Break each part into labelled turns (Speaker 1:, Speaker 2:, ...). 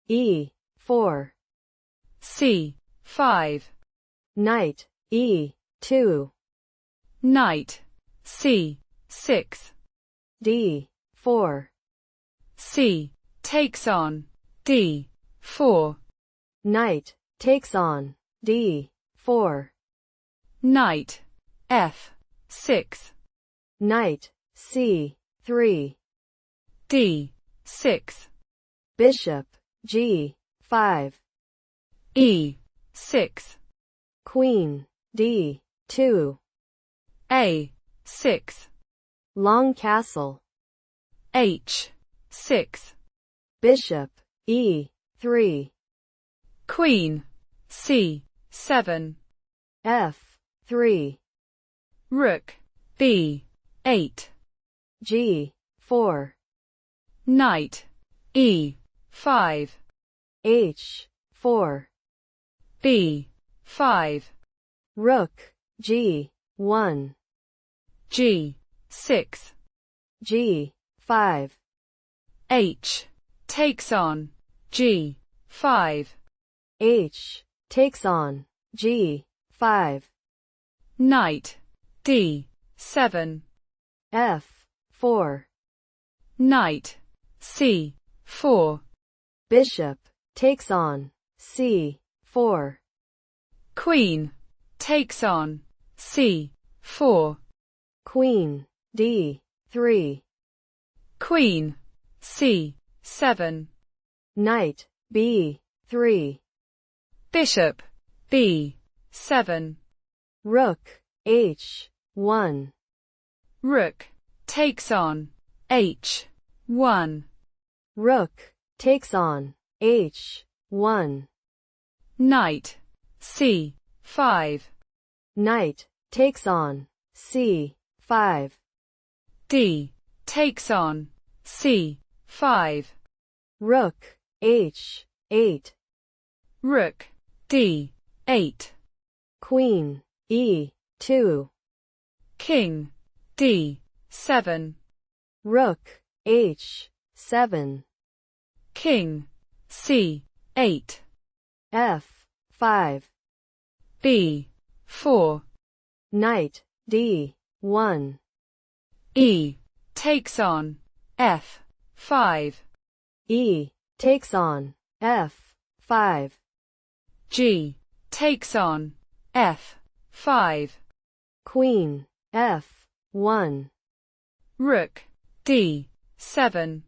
Speaker 1: E4.
Speaker 2: C5.
Speaker 1: Knight E2.
Speaker 2: Knight C6.
Speaker 1: D4.
Speaker 2: C takes on D4.
Speaker 1: Knight takes on D4.
Speaker 2: Knight F6.
Speaker 1: Knight C3.
Speaker 2: D6.
Speaker 1: Bishop G5.
Speaker 2: E6.
Speaker 1: Queen D2.
Speaker 2: A6.
Speaker 1: Long castle.
Speaker 2: H6.
Speaker 1: Bishop E3.
Speaker 2: Queen C7.
Speaker 1: F3.
Speaker 2: Rook B8.
Speaker 1: G4.
Speaker 2: Knight E5.
Speaker 1: H4.
Speaker 2: B5.
Speaker 1: Rook G1.
Speaker 2: G6.
Speaker 1: G5.
Speaker 2: H takes on G5.
Speaker 1: H takes on G5.
Speaker 2: Knight D7.
Speaker 1: F4.
Speaker 2: Knight C4.
Speaker 1: Bishop takes on C4.
Speaker 2: Queen takes on C4.
Speaker 1: Queen D3.
Speaker 2: Queen C7.
Speaker 1: Knight B3.
Speaker 2: Bishop B7.
Speaker 1: Rook H1.
Speaker 2: Rook takes on H1.
Speaker 1: Rook takes on H1.
Speaker 2: Knight C5.
Speaker 1: Knight takes on C5.
Speaker 2: D takes on C5.
Speaker 1: Rook H8.
Speaker 2: Rook D8.
Speaker 1: Queen E2.
Speaker 2: King D7.
Speaker 1: Rook H7.
Speaker 2: King C8.
Speaker 1: F5.
Speaker 2: B4.
Speaker 1: Knight D1.
Speaker 2: E takes on F5.
Speaker 1: E takes on F5.
Speaker 2: G takes on F5.
Speaker 1: Queen F1.
Speaker 2: Rook D7.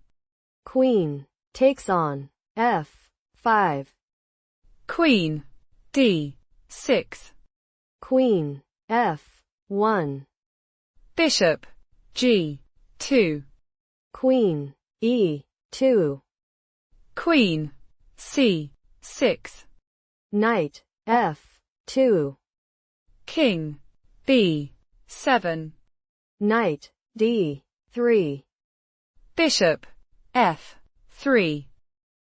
Speaker 1: Queen takes on F5.
Speaker 2: Queen D6.
Speaker 1: Queen F1.
Speaker 2: Bishop G2.
Speaker 1: Queen E2.
Speaker 2: Queen C6.
Speaker 1: Knight F2.
Speaker 2: King B7.
Speaker 1: Knight D3.
Speaker 2: Bishop F3.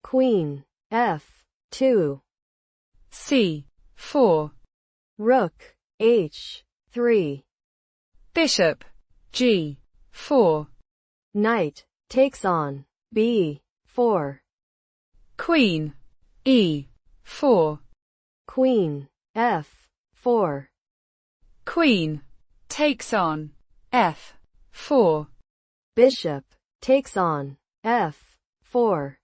Speaker 1: Queen F2.
Speaker 2: C4.
Speaker 1: Rook H3.
Speaker 2: Bishop G4.
Speaker 1: Knight takes on B4.
Speaker 2: Queen E4.
Speaker 1: Queen F4.
Speaker 2: Queen takes on F4.
Speaker 1: Bishop takes on F4.